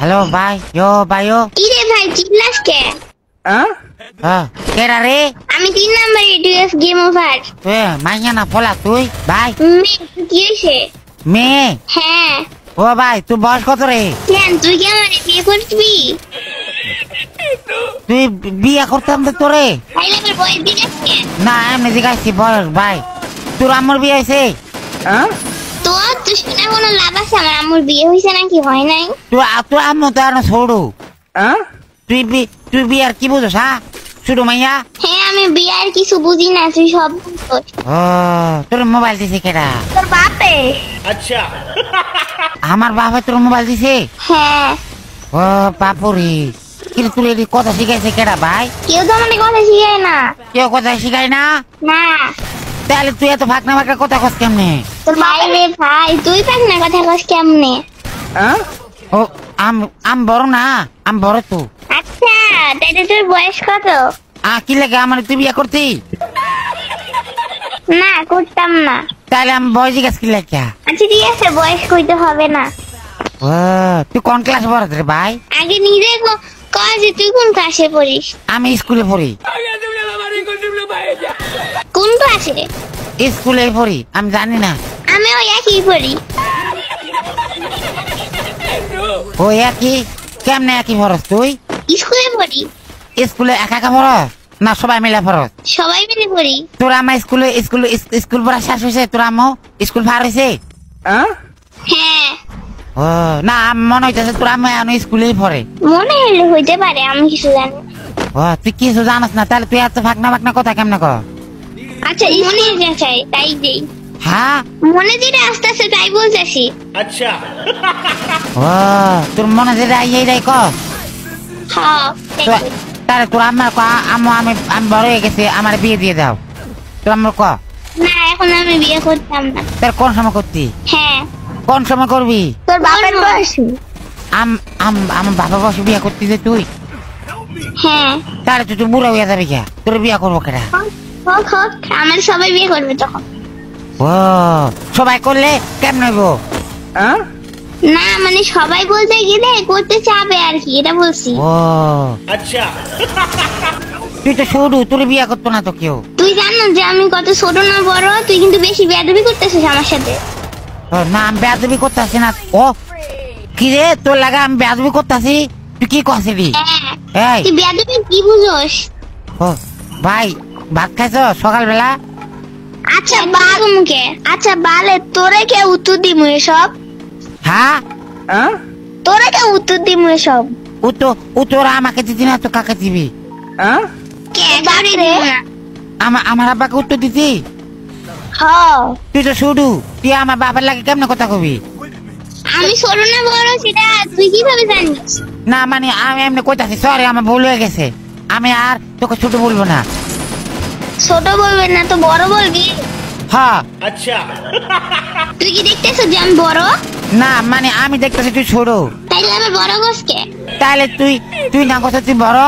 Hello ভাই, ভাইও কি রে ভাই চিল্লাস কে? কেডা রে? আমি 3 নাম্বার এডিএস গেম ওভার। মাইয়া না ফলা তুই ভাই? কি হয়েছে? মেয়ে? হ্যাঁ। ও ভাই তুই বয়স কত রে? কেন তুই কি আমার বিয়ে করবি? তুই বিয়ে করতাম তো তোরে? আমার বয়স দিলাস কে? না এমনি জিজ্ঞাসি বয়স ভাই। তোর আম্মুর বিয়ে হয়েছে? তুই শুনে কোনো লাভ আছে? আমার আম্মুর বিয়ে হয়েছে নাকি হয় নাই? তোর আম্মু তো আর ছোড়ু। তুই বিয়ে আর কি বুঝোস? হ্যাঁ ছোট মাইয়া? হ্যাঁ আমি বিয়ে আর কিছু বুঝি না, তুই সব বুঝোস। ও তোর মোবাইল দিছে কেডা? তোর বাপে। আচ্ছা আমার বাবা তোর মোবাইল দিছে? হ্যাঁ। ও বাপুরি, কিন্তু তোর এটি কথা শিখাইছে কেডা ভাই? কেউ তো আমাকে কথা শিখায় না। কেউ কথা শিখায় না? না। তাহলে তুই এত ফাঁকনা ফাঁকনা কথা কস কেমনে? তোর ভাই রে ভাই, তুই পাক না কথা কস কেমনে? ও আম বড় না, আম বড় তো। আচ্ছা তাইলে তোর বয়স কত? কি লাগে আমার তুই বিয়ে করতি? না করতাম না। তাহলে আমি বয়স জিজ্ঞাসা কি লাগে? আচ্ছা ঠিক আছে, বয়স কইতে হবে না। ও তুই কোন ক্লাস পড়াস রে ভাই? আগে নিজে কয় যে তুই কোন ক্লাসে পড়িস? আমি স্কুলে পড়ি। কোন ক্লাসে? স্কুলে পড়ি, আমি জানি না। আমি ওই একই পড়ি। ও একই? কেমনে একই পড়স তুই? স্কুলে পড়ি। স্কুলে একা একা পড়স না সবাই মিলে পড়স? সবাই মিলে পড়ি। তোর আমার স্কুল পড়া শেষ হয়েছে? তোর আম্মু স্কুল পার হয়েছে? হ্যাঁ। ও না মনে হইতেছে তোর আম্মু এখন স্কুলেই পড়ে। মনে হলে হইতে পারে, আমি কিছু জানি। ও তুই কিছু জানাস না, তাহলে তুই এত ফাঁকনা ফাঁকনা কথা কেমনে কর? আচ্ছা মনে যাচাই তাই দেই। হ্যাঁ মনে যেটা আস্তে আস্তে তাই বলতেছি। আচ্ছা ও তোর মনে যেটা এইটাই কর। হ্যাঁ তাহলে তোর আম্মার ক আম্মু আমি বড় হয়ে গেছি, আমার বিয়ে দিয়ে দাও। তোর আম্মুর ক। না এখন আমি বিয়ে করতাম না। তার কোন সময় করতি? হ্যাঁ। কোন সময় করবি? তোর বাবার বয়সী। আমার বাবা বসে বিয়ে করতি যে তুই? হ্যাঁ। তাহলে তুই বুড়া হয়ে যাবি কে? তোর বিয়ে করবো কেটা? হোক হোক, আমার সবাই বিয়ে করবে তখন। ও সবাই করলে কেমন হইব? না মানে সবাই বলতে গেলে করতে চাবে আর কি, এটা বলছি। ও আচ্ছা তুই তো শুরু, তোর বিয়ে করতো না তো কেউ। তুই জানো যে আমি কত ছোট না বড়? তুই কিন্তু বেশি বেয়াদবি করতেছিস আমার সাথে। না আমি বেয়াদবি করতেছি না। ও কি রে তোর লাগা আমি বেয়াদবি করতেছি? তুই কি করছিলি? হ্যাঁ তুই বেয়াদবি কি বুঝোস? ও ভাই ভাত খাইছ সকালবেলা? আচ্ছা বাল মুখে। আচ্ছা বালে তোরে কে উত্তর দিমু এসব? হ্যাঁ তোরে কে উত্তর দিমু এসব? তোরা আমাকে দিতি না তো কাকে দিবি? কে কারে দে? আমার আব্বাকে উত্তর দিতি? হ্যাঁ। তুই তো শুরু, তুই আমার বাবার লাগে কেমনে কথা কবি? আমি ছোট না বড় সেটা তুই কিভাবে জানিস? না মানে আমি এমনি কইতাছি, সরি আমার ভুল হয়ে গেছে। আমি আর তোকে ছোট বলবো না। ছোট বলবি না তো বড় বলবি? হ্যাঁ। আচ্ছা তুই কি দেখতেছিস যে আমি বড়? না মানে আমি দেখতেছি তুই ছোট। তাইলে আমি বড় গোসকে। তাহলে তুই না কথা তুই বড়।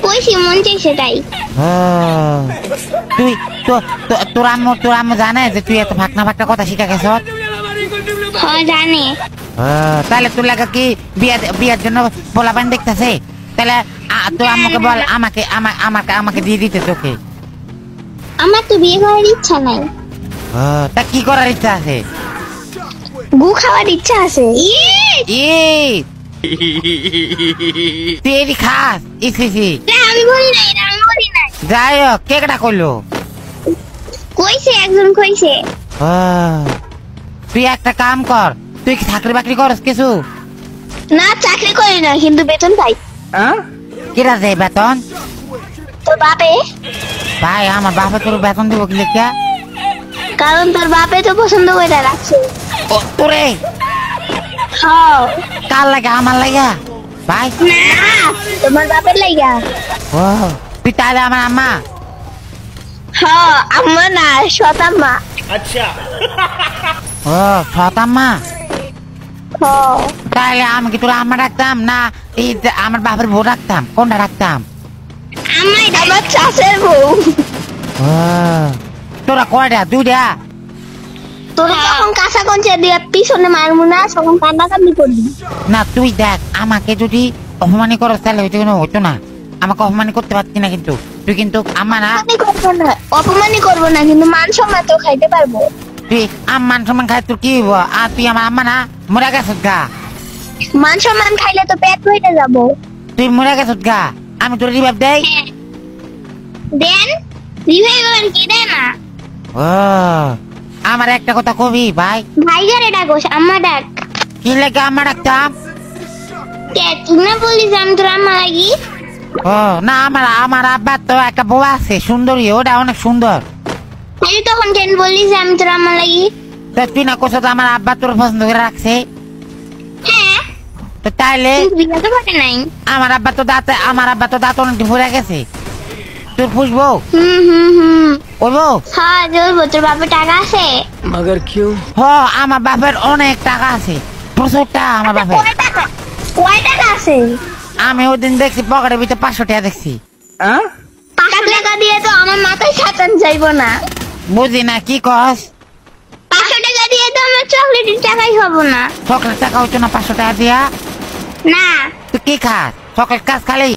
কইছি মন চাইছে তাই। তুই তোর আম্মু জানে যে তুই এত ফাঁকনা ফাঁকনা কথা শিখা গেছ? হ্যাঁ জানে। তাহলে তোর লাগা কি বিয়ার জন্য পোলাপান দেখতেছে? তাহলে তোর আম্মুকে বল আমাকে দিয়ে দিতে তোকে। আমার তো বিয়ে করার ইচ্ছা নাই। তা কি করার ইচ্ছা আছে? গু খাওয়ার ইচ্ছা আছে। তুই এটি খাস? আমি বলি নাই, আমি বলি নাই। যাই হোক কেকটা করলো কইছে একজন কইছে। তুই একটা কাম কর, তুই কি চাকরি বাকরি করস কিছু? না চাকরি করি না কিন্তু বেতন পাই। কিরা দেয় বেতন? তোর বাপে। ভাই আমার বাপে তোর বেতন দিব কি লেখা? কারণ তোর বাপে তো পছন্দ করে রাখছে। ও তোরে? হ্যাঁ। কার লাগা? আমার লাগা ভাই? না তোমার বাপের লাগা। ও তুই তাহলে আমার আম্মা? হ্যাঁ আম্মা না সতাম্মা। আচ্ছা ও সতাম্মা? হ্যাঁ। তাহলে আমি কি তোর আম্মা রাখতাম না এই আমার বাপের বউ রাখতাম? কোনটা রাখতাম? আমার চাষের বউ। তোরা কয়টা? দুইটা? তোর যখন কাঁচা কঞ্চা দিয়ে পিছনে মারমু না, তখন কান্নাকান্নি করবি। না তুই দেখ, আমাকে যদি অপমানি করো তাহলে হইতো কোনো হইতো না। আমাকে অপমানি করতে পারছি না, কিন্তু তুই কিন্তু আমার অপমানই করবো না, কিন্তু মান সম্মান তো খাইতে পারবো। তুই মান সম্মান খাই তোর কি হইব? আর তুই আমার আম্মা না, মরে গেছত গা। মান সম্মান খাইলে তো পেট ভরে যাবো। তুই মরে গেছত গা, আমি তোর রিভাইভ দেই। হ্যাঁ। দেন রিভাইভ কি দেয় না? ও আমার একটা কথা কবি ভাই। ভাইগারে ডাকোস, আম্মা ডাক। কি লাগে আম্মা ডাকতাম? তুই না বললি যে আমি তোর আম্মা লাগি? ও না, আমার আমার আব্বার তো একটা বউ আছে সুন্দরী, ওটা অনেক সুন্দর। তুই তখন কেন বললি যে আমি তোর আম্মা লাগি? তো তুই না কোথাও আমার আব্বা তোর পছন্দ করে রাখছে, হ্যাঁ, তো তাইলে কিন্তু বিয়ে তো করে নাই। আমার আব্বা তো দাঁত অনেকটি ভরে গেছে, তোর পুষবো ওইবো? হ্যাঁ বলবো, তোর বাপের টাকা আছে? मगर क्यों? হ আমার বাপের অনেক টাকা আছে, প্রচুর টাকা আমার বাপের। কয় টাকা আছে? আমি ওই দিন দেখছি পকেটের ভিতরে 500 টাকা দেখছি। 500 টাকা দিয়ে তো আমার মাথায় সাতান যাইবো না। বুঝি না কি কস? 500 টাকা দিয়ে তো আমার চকলেটের টাকাই হবো না। চকলেট টাকা হইতো না 500 টাকা দিয়া? না, তুই কি খাস? চকলেট খাস খালি?